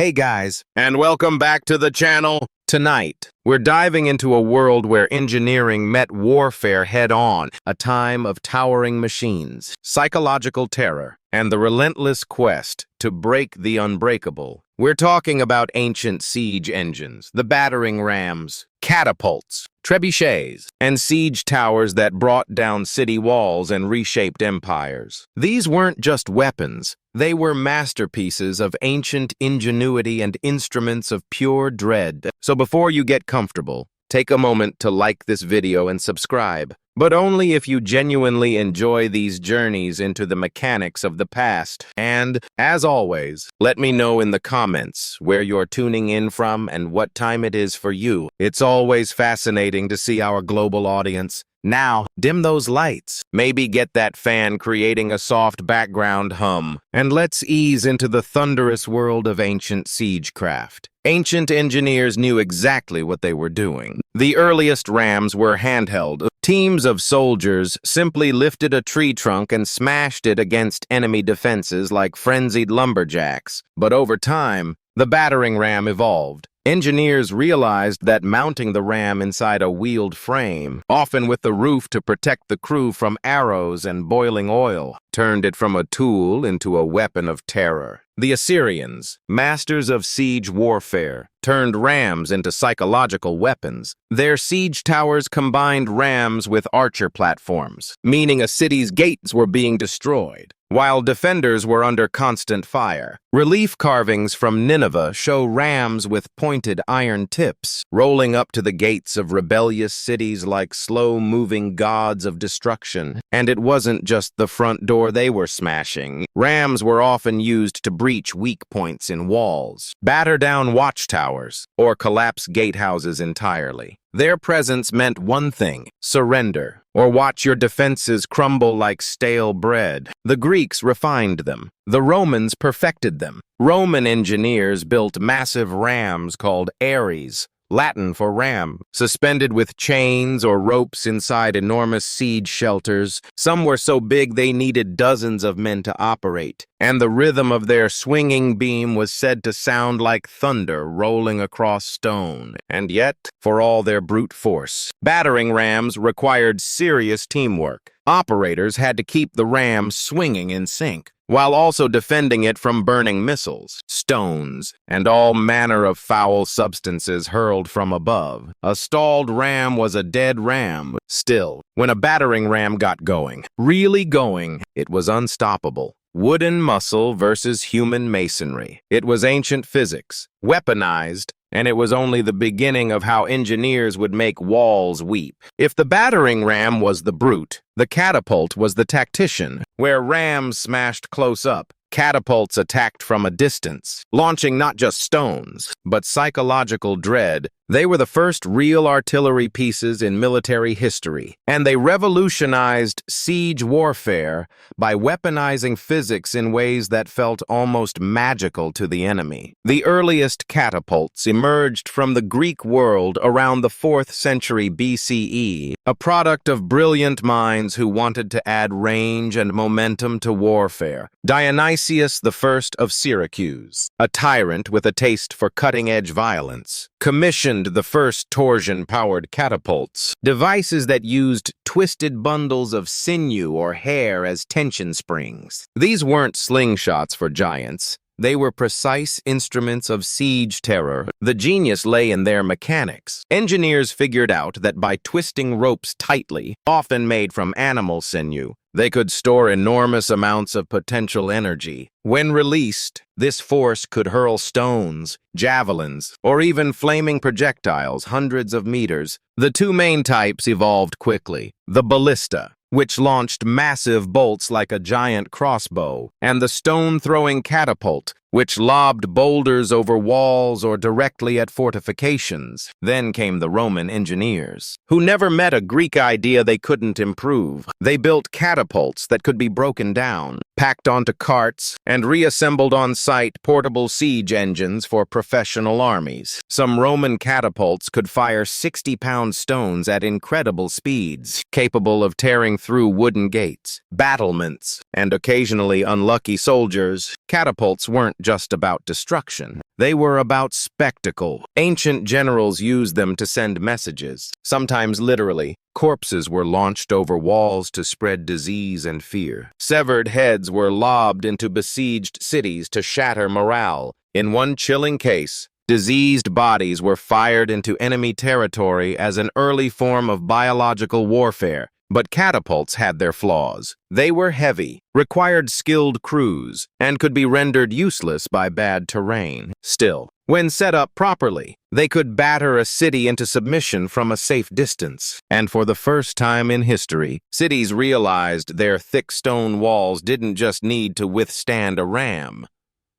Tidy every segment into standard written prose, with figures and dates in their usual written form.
Hey guys, and welcome back to the channel. Tonight, we're diving into a world where engineering met warfare head-on, a time of towering machines, psychological terror, and the relentless quest to break the unbreakable. We're talking about ancient siege engines, the battering rams, catapults, trebuchets, and siege towers that brought down city walls and reshaped empires. These weren't just weapons. They were masterpieces of ancient ingenuity and instruments of pure dread. So before you get comfortable, take a moment to like this video and subscribe, but only if you genuinely enjoy these journeys into the mechanics of the past. And, as always, let me know in the comments where you're tuning in from and what time it is for you. It's always fascinating to see our global audience. Now, dim those lights. Maybe get that fan creating a soft background hum. And let's ease into the thunderous world of ancient siegecraft. Ancient engineers knew exactly what they were doing. The earliest rams were handheld. Teams of soldiers simply lifted a tree trunk and smashed it against enemy defenses like frenzied lumberjacks. But over time, the battering ram evolved. Engineers realized that mounting the ram inside a wheeled frame, often with the roof to protect the crew from arrows and boiling oil, turned it from a tool into a weapon of terror. The Assyrians, masters of siege warfare, turned rams into psychological weapons. Their siege towers combined rams with archer platforms, meaning a city's gates were being destroyed, while defenders were under constant fire. Relief carvings from Nineveh show rams with pointed iron tips, rolling up to the gates of rebellious cities like slow-moving gods of destruction. And it wasn't just the front door they were smashing. Rams were often used to breach weak points in walls, batter down watchtowers, or collapse gatehouses entirely. Their presence meant one thing: surrender, or watch your defenses crumble like stale bread. The Greeks refined them. The Romans perfected them. Roman engineers built massive rams called ares, Latin for ram, suspended with chains or ropes inside enormous siege shelters. Some were so big they needed dozens of men to operate, and the rhythm of their swinging beam was said to sound like thunder rolling across stone. And yet, for all their brute force, battering rams required serious teamwork. Operators had to keep the ram swinging in sync, while also defending it from burning missiles, stones, and all manner of foul substances hurled from above. A stalled ram was a dead ram. Still, when a battering ram got going, really going, it was unstoppable. Wooden muscle versus human masonry. It was ancient physics, weaponized, and it was only the beginning of how engineers would make walls weep. If the battering ram was the brute, the catapult was the tactician. Where rams smashed close up, catapults attacked from a distance, launching not just stones, but psychological dread. They were the first real artillery pieces in military history, and they revolutionized siege warfare by weaponizing physics in ways that felt almost magical to the enemy. The earliest catapults emerged from the Greek world around the 4th century BCE, a product of brilliant minds who wanted to add range and momentum to warfare. Dionysius I of Syracuse, a tyrant with a taste for cutting-edge violence, commissioned the first torsion-powered catapults, devices that used twisted bundles of sinew or hair as tension springs. These weren't slingshots for giants. They were precise instruments of siege terror. The genius lay in their mechanics. Engineers figured out that by twisting ropes tightly, often made from animal sinew, they could store enormous amounts of potential energy. When released, this force could hurl stones, javelins, or even flaming projectiles hundreds of meters. The two main types evolved quickly: the ballista, which launched massive bolts like a giant crossbow, and the stone-throwing catapult, which lobbed boulders over walls or directly at fortifications. Then came the Roman engineers, who never met a Greek idea they couldn't improve. They built catapults that could be broken down, packed onto carts, and reassembled on site portable siege engines for professional armies. Some Roman catapults could fire 60-pound stones at incredible speeds, capable of tearing through wooden gates, battlements, and occasionally unlucky soldiers. Catapults weren't just about destruction. They were about spectacle. Ancient generals used them to send messages. Sometimes literally, corpses were launched over walls to spread disease and fear. Severed heads were lobbed into besieged cities to shatter morale. In one chilling case, diseased bodies were fired into enemy territory as an early form of biological warfare. But catapults had their flaws. They were heavy, required skilled crews, and could be rendered useless by bad terrain. Still, when set up properly, they could batter a city into submission from a safe distance. And for the first time in history, cities realized their thick stone walls didn't just need to withstand a ram.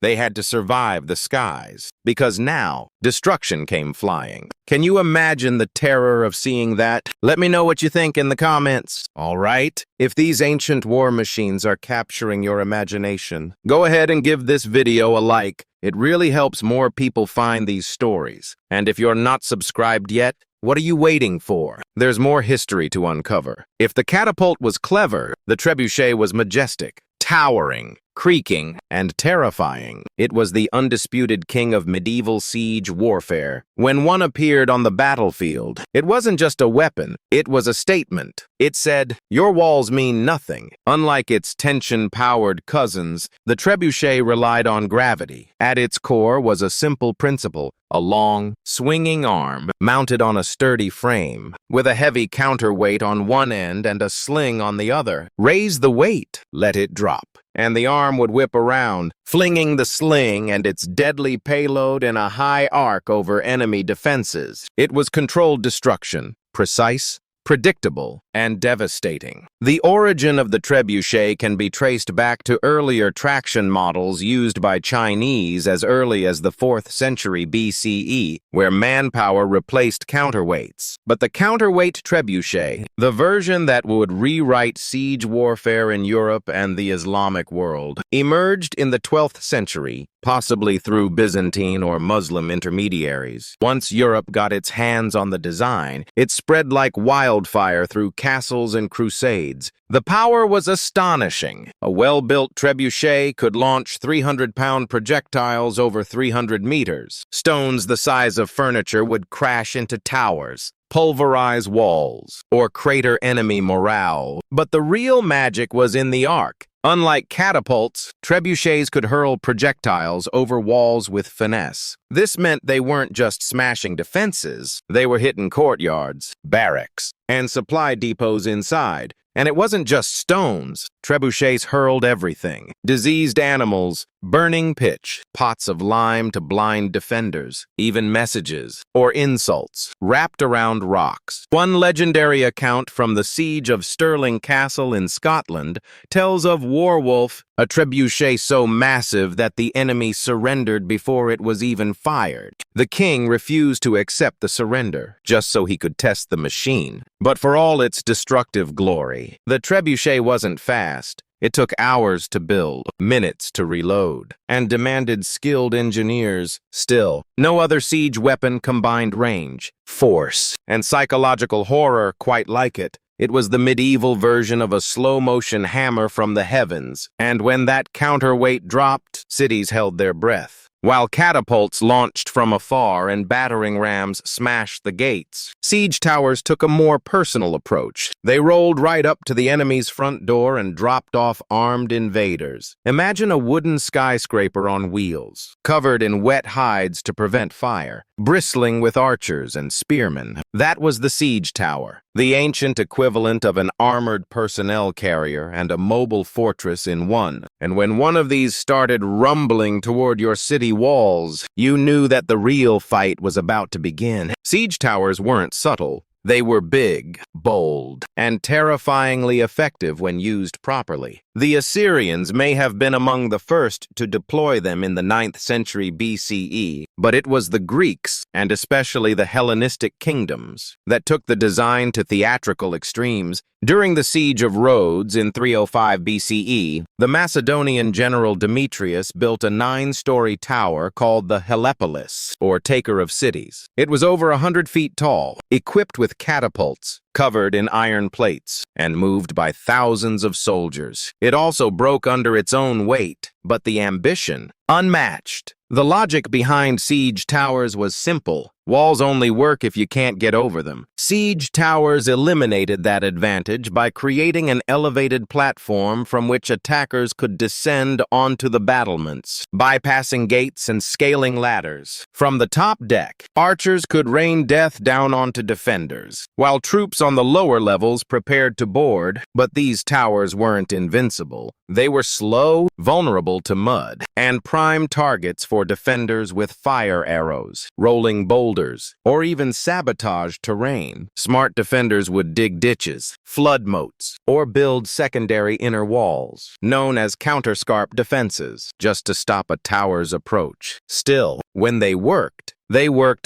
They had to survive the skies, because now destruction came flying. Can you imagine the terror of seeing that? Let me know what you think in the comments. All right, if these ancient war machines are capturing your imagination, go ahead and give this video a like. It really helps more people find these stories. And if you're not subscribed yet, what are you waiting for? There's more history to uncover. If the catapult was clever, the trebuchet was majestic, towering, creaking, and terrifying. It was the undisputed king of medieval siege warfare. When one appeared on the battlefield, it wasn't just a weapon, it was a statement. It said, "Your walls mean nothing." Unlike its tension-powered cousins, the trebuchet relied on gravity. At its core was a simple principle: a long, swinging arm mounted on a sturdy frame, with a heavy counterweight on one end and a sling on the other. Raise the weight, let it drop, and the arm would whip around, flinging the sling and its deadly payload in a high arc over enemy defenses. It was controlled destruction, precise, predictable, and devastating. The origin of the trebuchet can be traced back to earlier traction models used by Chinese as early as the 4th century BCE, where manpower replaced counterweights. But the counterweight trebuchet, the version that would rewrite siege warfare in Europe and the Islamic world, emerged in the 12th century, possibly through Byzantine or Muslim intermediaries. Once Europe got its hands on the design, it spread like wildfire through castles and crusades. The power was astonishing. A well-built trebuchet could launch 300-pound projectiles over 300 meters. Stones the size of furniture would crash into towers, pulverize walls, or crater enemy morale. But the real magic was in the arc. Unlike catapults, trebuchets could hurl projectiles over walls with finesse. This meant they weren't just smashing defenses, they were hitting courtyards, barracks, and supply depots inside. And it wasn't just stones. Trebuchets hurled everything: diseased animals, burning pitch, pots of lime to blind defenders, even messages or insults wrapped around rocks. One legendary account from the siege of Stirling Castle in Scotland tells of Warwolf, a trebuchet so massive that the enemy surrendered before it was even fired. The king refused to accept the surrender, just so he could test the machine. But for all its destructive glory, the trebuchet wasn't fast. It took hours to build, minutes to reload, and demanded skilled engineers. Still, no other siege weapon combined range, force, and psychological horror quite like it. It was the medieval version of a slow-motion hammer from the heavens, and when that counterweight dropped, cities held their breath. While catapults launched from afar and battering rams smashed the gates, siege towers took a more personal approach. They rolled right up to the enemy's front door and dropped off armed invaders. Imagine a wooden skyscraper on wheels, covered in wet hides to prevent fire, bristling with archers and spearmen. That was the siege tower, the ancient equivalent of an armored personnel carrier and a mobile fortress in one. And when one of these started rumbling toward your city walls, you knew that the real fight was about to begin. Siege towers weren't subtle. They were big, bold, and terrifyingly effective when used properly. The Assyrians may have been among the first to deploy them in the 9th century BCE, but it was the Greeks, and especially the Hellenistic kingdoms, that took the design to theatrical extremes. During the siege of Rhodes in 305 BCE, the Macedonian general Demetrius built a 9-story tower called the Helepolis, or Taker of Cities. It was over 100 feet tall, equipped with catapults, covered in iron plates, and moved by thousands of soldiers. It also broke under its own weight, but the ambition, unmatched. The logic behind siege towers was simple. Walls only work if you can't get over them. Siege towers eliminated that advantage by creating an elevated platform from which attackers could descend onto the battlements, bypassing gates and scaling ladders. From the top deck, archers could rain death down onto defenders, while troops on the lower levels prepared to board. But these towers weren't invincible. They were slow, vulnerable to mud, and prime targets for defenders with fire arrows, rolling boulders, or even sabotage terrain. Smart defenders would dig ditches, flood moats, or build secondary inner walls, known as counterscarp defenses, just to stop a tower's approach. Still, when they worked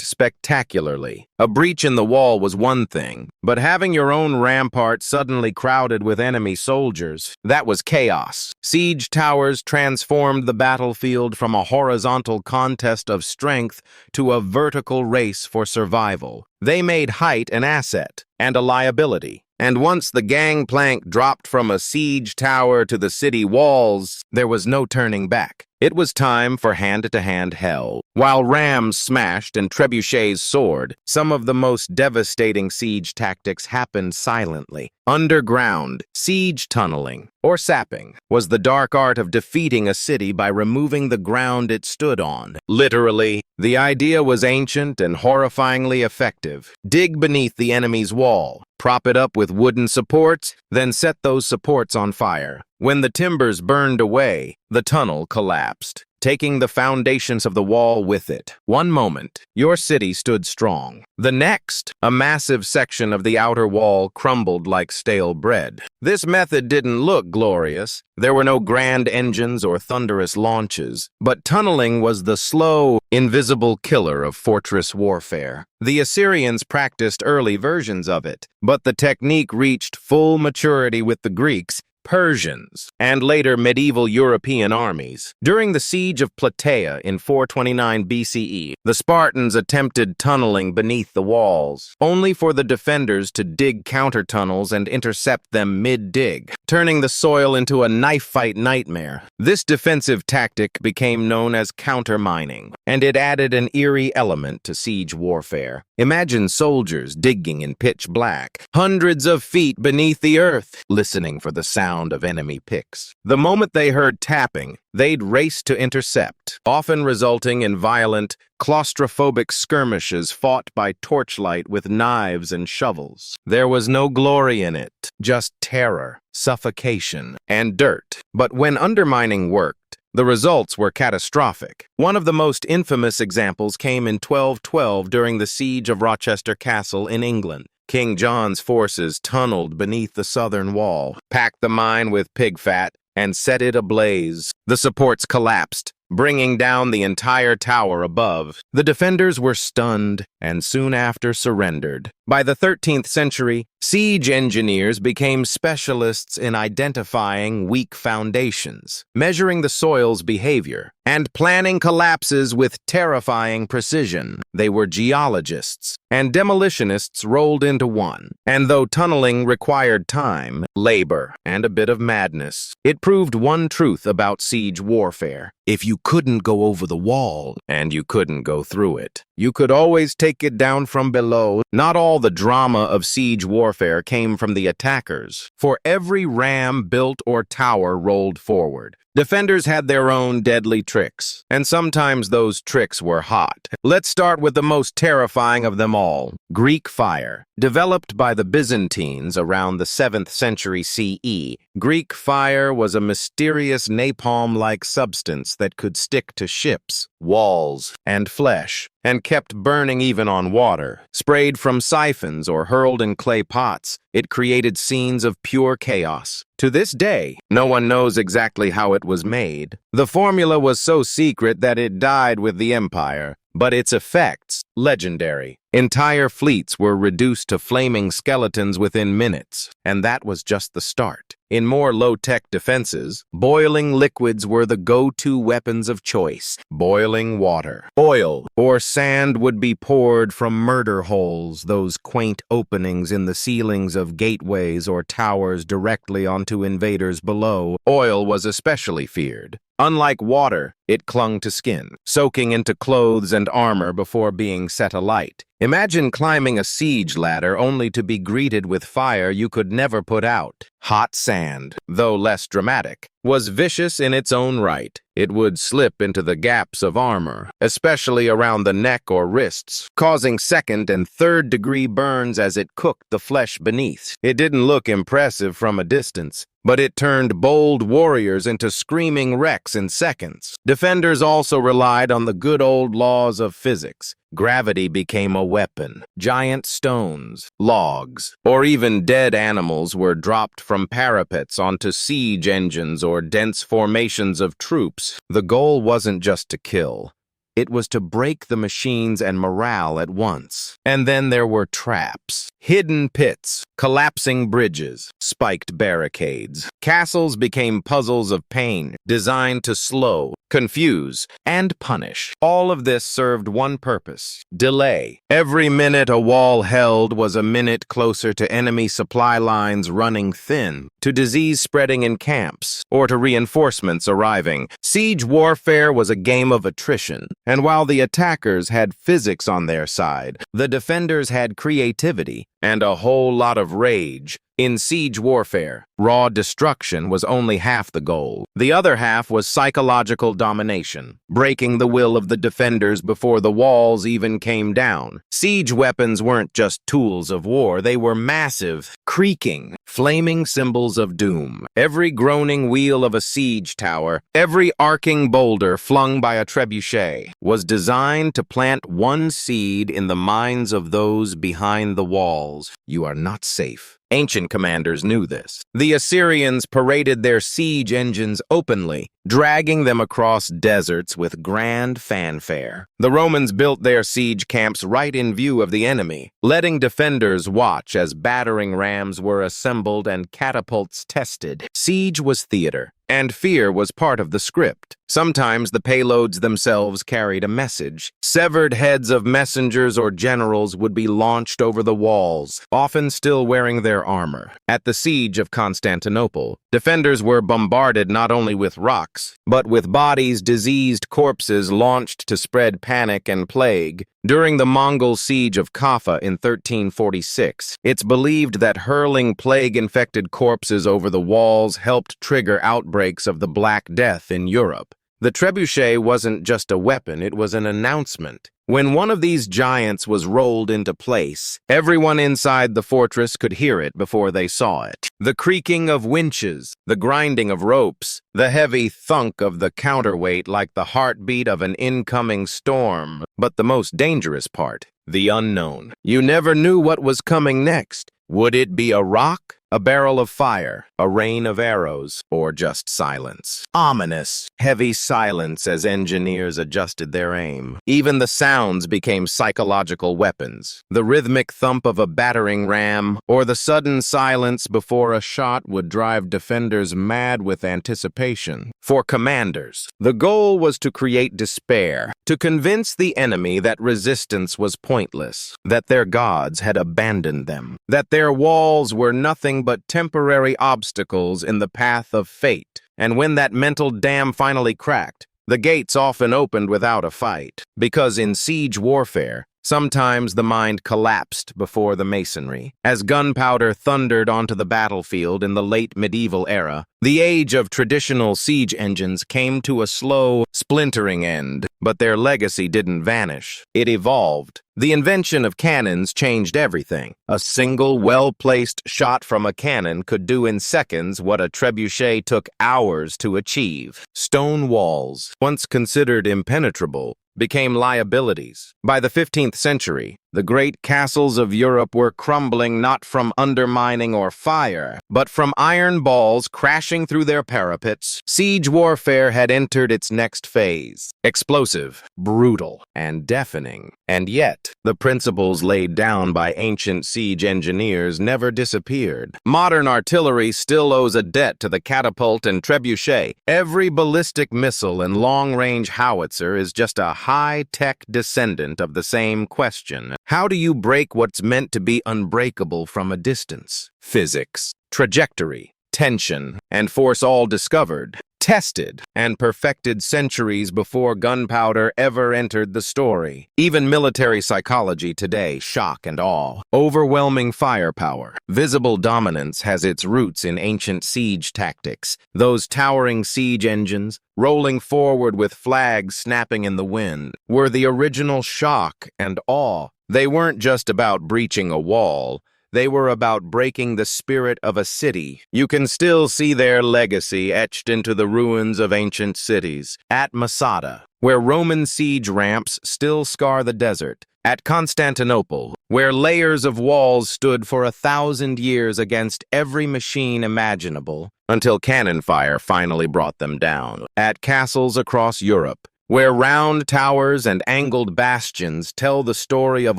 spectacularly. A breach in the wall was one thing, but having your own rampart suddenly crowded with enemy soldiers, that was chaos. Siege towers transformed the battlefield from a horizontal contest of strength to a vertical race for survival. They made height an asset and a liability. And once the gangplank dropped from a siege tower to the city walls, there was no turning back. It was time for hand-to-hand hell. While rams smashed and trebuchets soared, some of the most devastating siege tactics happened silently. Underground, siege tunneling, or sapping, was the dark art of defeating a city by removing the ground it stood on. Literally, the idea was ancient and horrifyingly effective. Dig beneath the enemy's wall, prop it up with wooden supports, then set those supports on fire. When the timbers burned away, the tunnel collapsed, taking the foundations of the wall with it. One moment, your city stood strong. The next, a massive section of the outer wall crumbled like stale bread. This method didn't look glorious. There were no grand engines or thunderous launches, but tunneling was the slow, invisible killer of fortress warfare. The Assyrians practiced early versions of it, but the technique reached full maturity with the Greeks, Persians, and later medieval European armies. During the siege of Plataea in 429 BCE, the Spartans attempted tunneling beneath the walls, only for the defenders to dig counter-tunnels and intercept them mid-dig, turning the soil into a knife-fight nightmare. This defensive tactic became known as counter-mining, and it added an eerie element to siege warfare. Imagine soldiers digging in pitch black, hundreds of feet beneath the earth, listening for the sound of enemy picks. The moment they heard tapping, they'd race to intercept, often resulting in violent, claustrophobic skirmishes fought by torchlight with knives and shovels. There was no glory in it, just terror, suffocation, and dirt. But when undermining worked, the results were catastrophic. One of the most infamous examples came in 1212 during the siege of Rochester Castle in England. King John's forces tunneled beneath the southern wall, packed the mine with pig fat, and set it ablaze. The supports collapsed, bringing down the entire tower above. The defenders were stunned and soon after surrendered. By the 13th century, siege engineers became specialists in identifying weak foundations, measuring the soil's behavior, and planning collapses with terrifying precision. They were geologists and demolitionists rolled into one. And though tunneling required time, labor, and a bit of madness, it proved one truth about siege warfare. If you couldn't go over the wall, and you couldn't go through it, you could always take it down from below. Not all the drama of siege warfare came from the attackers. For every ram built or tower rolled forward, defenders had their own deadly tricks, and sometimes those tricks were hot. Let's start with the most terrifying of them all, Greek fire. Developed by the Byzantines around the 7th century CE, Greek fire was a mysterious napalm-like substance that could stick to ships, walls, and flesh, and kept burning even on water. Sprayed from siphons or hurled in clay pots, it created scenes of pure chaos. To this day, no one knows exactly how it was made. The formula was so secret that it died with the Empire, but its effects, legendary. Entire fleets were reduced to flaming skeletons within minutes, and that was just the start. In more low-tech defenses, boiling liquids were the go-to weapons of choice. Boiling water, oil, or sand would be poured from murder holes, those quaint openings in the ceilings of gateways or towers directly onto invaders below. Oil was especially feared. Unlike water, it clung to skin, soaking into clothes and armor before being set alight. Imagine climbing a siege ladder only to be greeted with fire you could never put out. Hot sand, though less dramatic, was vicious in its own right. It would slip into the gaps of armor, especially around the neck or wrists, causing second- and third-degree burns as it cooked the flesh beneath. It didn't look impressive from a distance, but it turned bold warriors into screaming wrecks in seconds. Defenders also relied on the good old laws of physics. Gravity became a weapon. Giant stones, logs, or even dead animals were dropped from parapets onto siege engines or dense formations of troops. The goal wasn't just to kill. It was to break the machines and morale at once. And then there were traps, hidden pits, collapsing bridges, spiked barricades. Castles became puzzles of pain, designed to slow, confuse, and punish. All of this served one purpose: delay. Every minute a wall held was a minute closer to enemy supply lines running thin, to disease spreading in camps, or to reinforcements arriving. Siege warfare was a game of attrition, and while the attackers had physics on their side, the defenders had creativity and a whole lot of rage. In siege warfare, raw destruction was only half the goal. The other half was psychological domination, breaking the will of the defenders before the walls even came down. Siege weapons weren't just tools of war, they were massive, creaking, flaming symbols of doom. Every groaning wheel of a siege tower, every arcing boulder flung by a trebuchet, was designed to plant one seed in the minds of those behind the walls. You are not safe. Ancient commanders knew this. The Assyrians paraded their siege engines openly, dragging them across deserts with grand fanfare. The Romans built their siege camps right in view of the enemy, letting defenders watch as battering rams were assembled and catapults tested. Siege was theater, and fear was part of the script. Sometimes the payloads themselves carried a message. Severed heads of messengers or generals would be launched over the walls, often still wearing their armor. At the siege of Constantinople, defenders were bombarded not only with rocks, but with bodies, diseased corpses launched to spread panic and plague. During the Mongol siege of Kaffa in 1346, it's believed that hurling plague-infected corpses over the walls helped trigger outbreaks of the Black Death in Europe. The trebuchet wasn't just a weapon, it was an announcement. When one of these giants was rolled into place, everyone inside the fortress could hear it before they saw it. The creaking of winches, the grinding of ropes, the heavy thunk of the counterweight like the heartbeat of an incoming storm. But the most dangerous part, the unknown. You never knew what was coming next. Would it be a rock, a barrel of fire, a rain of arrows, or just silence? Ominous, heavy silence as engineers adjusted their aim. Even the sounds became psychological weapons. The rhythmic thump of a battering ram, or the sudden silence before a shot would drive defenders mad with anticipation. For commanders, the goal was to create despair, to convince the enemy that resistance was pointless, that their gods had abandoned them, that their walls were nothing but temporary obstacles in the path of fate. And when that mental dam finally cracked, the gates often opened without a fight. Because in siege warfare, sometimes the mind collapsed before the masonry. As gunpowder thundered onto the battlefield in the late medieval era, the age of traditional siege engines came to a slow, splintering end. But their legacy didn't vanish. It evolved. The invention of cannons changed everything. A single, well-placed shot from a cannon could do in seconds what a trebuchet took hours to achieve. Stone walls, once considered impenetrable, became liabilities. By the 15th century, the great castles of Europe were crumbling not from undermining or fire, but from iron balls crashing through their parapets. Siege warfare had entered its next phase. Explosive, brutal, and deafening. And yet, the principles laid down by ancient siege engineers never disappeared. Modern artillery still owes a debt to the catapult and trebuchet. Every ballistic missile and long-range howitzer is just a high-tech descendant of the same question. How do you break what's meant to be unbreakable from a distance? Physics, trajectory, tension, and force all discovered, tested, and perfected centuries before gunpowder ever entered the story. Even military psychology today, shock and awe. Overwhelming firepower. Visible dominance has its roots in ancient siege tactics. Those towering siege engines, rolling forward with flags snapping in the wind, were the original shock and awe. They weren't just about breaching a wall. They were about breaking the spirit of a city. You can still see their legacy etched into the ruins of ancient cities. At Masada, where Roman siege ramps still scar the desert. At Constantinople, where layers of walls stood for 1,000 years against every machine imaginable, until cannon fire finally brought them down. At castles across Europe, where round towers and angled bastions tell the story of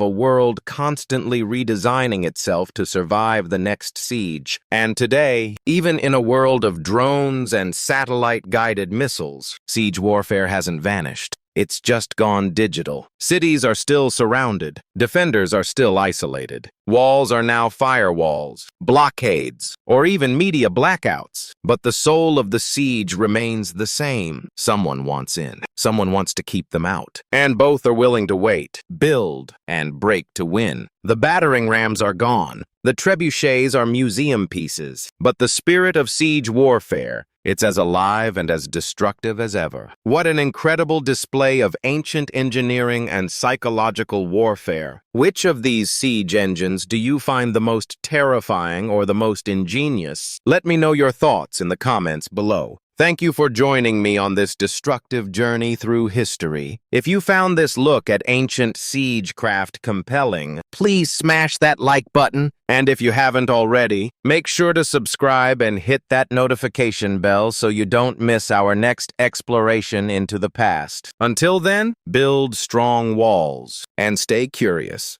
a world constantly redesigning itself to survive the next siege. And today, even in a world of drones and satellite-guided missiles, siege warfare hasn't vanished. It's just gone digital. Cities are still surrounded. Defenders are still isolated. Walls are now firewalls, blockades, or even media blackouts. But the soul of the siege remains the same. Someone wants in. Someone wants to keep them out. And both are willing to wait, build, and break to win. The battering rams are gone. The trebuchets are museum pieces. But the spirit of siege warfare, it's as alive and as destructive as ever. What an incredible display of ancient engineering and psychological warfare. Which of these siege engines do you find the most terrifying or the most ingenious? Let me know your thoughts in the comments below. Thank you for joining me on this destructive journey through history. If you found this look at ancient siegecraft compelling, please smash that like button. And if you haven't already, make sure to subscribe and hit that notification bell so you don't miss our next exploration into the past. Until then, build strong walls and stay curious.